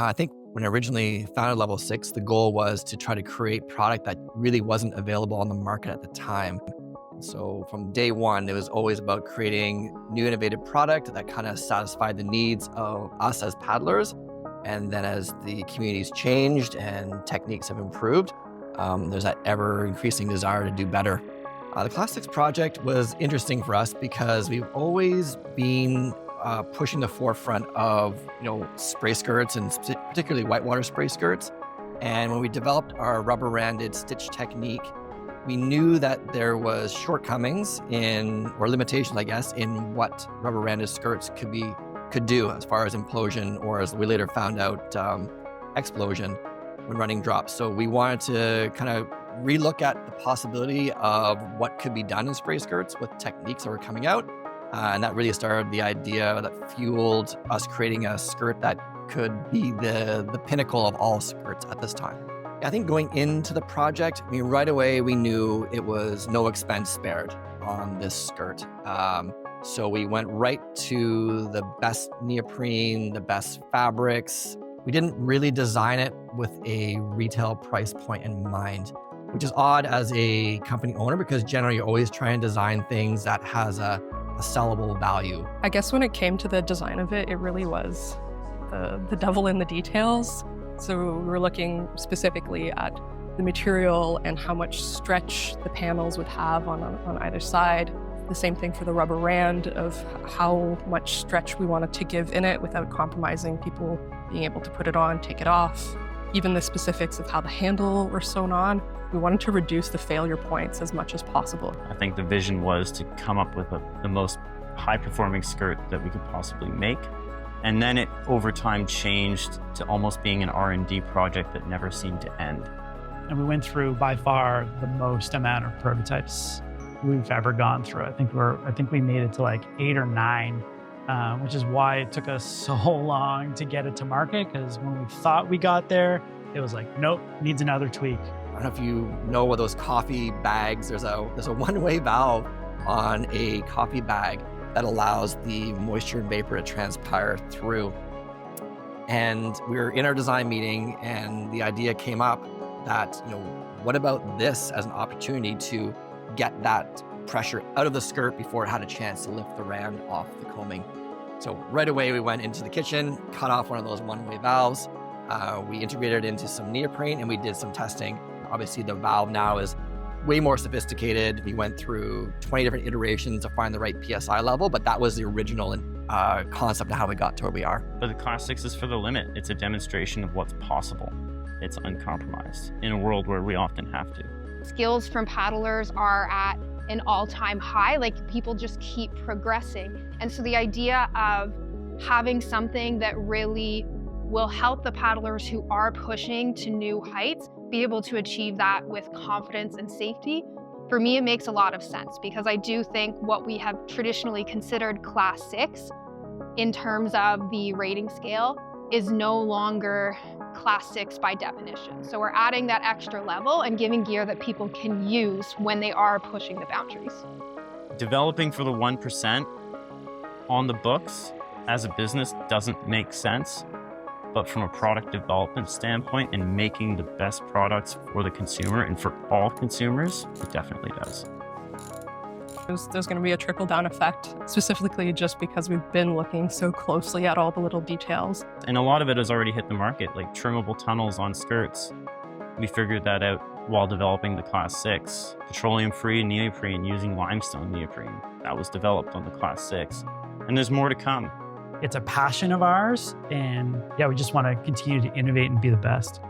I think when I originally founded Level 6, the goal was to try to create product that really wasn't available on the market at the time. So from day one, it was always about creating new innovative product that kind of satisfied the needs of us as paddlers. And then as the communities changed and techniques have improved, there's that ever increasing desire to do better. The Class 6 project was interesting for us because we've always been pushing the forefront of spray skirts and particularly whitewater spray skirts. And when we developed our rubber-randed stitch technique, we knew that there was shortcomings or limitations, I guess, in what rubber-randed skirts could do as far as implosion, or as we later found out, explosion when running drops. So we wanted to kind of relook at the possibility of what could be done in spray skirts with techniques that were coming out. And that really started the idea that fueled us creating a skirt that could be the pinnacle of all skirts at this time. I think going into the project, right away we knew it was no expense spared on this skirt. So we went right to the best neoprene, the best fabrics. We didn't really design it with a retail price point in mind, which is odd as a company owner because generally you're always trying to design things that has a sellable value. I guess when it came to the design of it, it really was the devil in the details. So we were looking specifically at the material and how much stretch the panels would have on either side. The same thing for the rubber rand, of how much stretch we wanted to give in it without compromising people being able to put it on, take it off. Even the specifics of how the handle were sewn on. We wanted to reduce the failure points as much as possible. I think the vision was to come up with the most high-performing skirt that we could possibly make. And then it, over time, changed to almost being an R&D project that never seemed to end. And we went through, by far, the most amount of prototypes we've ever gone through. I think we made it to like 8 or 9, which is why it took us so long to get it to market, because when we thought we got there, it was like, nope, needs another tweak. I don't know if you know what those coffee bags, there's a one-way valve on a coffee bag that allows the moisture and vapor to transpire through. And we were in our design meeting and the idea came up that, what about this as an opportunity to get that pressure out of the skirt before it had a chance to lift the rand off the combing. So right away we went into the kitchen, cut off one of those one-way valves. We integrated it into some neoprene and we did some testing. Obviously the valve now is way more sophisticated. We went through 20 different iterations to find the right PSI level, but that was the original concept of how we got to where we are. But the Class 6 is for the limit. It's a demonstration of what's possible. It's uncompromised in a world where we often have to. Skills from paddlers are at an all-time high, like people just keep progressing. And so the idea of having something that really will help the paddlers who are pushing to new heights be able to achieve that with confidence and safety, for me, it makes a lot of sense, because I do think what we have traditionally considered Class 6 in terms of the rating scale is no longer Class 6 by definition. So we're adding that extra level and giving gear that people can use when they are pushing the boundaries. Developing for the 1% on the books as a business doesn't make sense. But from a product development standpoint and making the best products for the consumer and for all consumers, it definitely does. There's going to be a trickle-down effect, specifically just because we've been looking so closely at all the little details. And a lot of it has already hit the market, like trimmable tunnels on skirts. We figured that out while developing the Class 6. Petroleum-free neoprene using limestone neoprene. That was developed on the Class 6. And there's more to come. It's a passion of ours, and yeah, we just want to continue to innovate and be the best.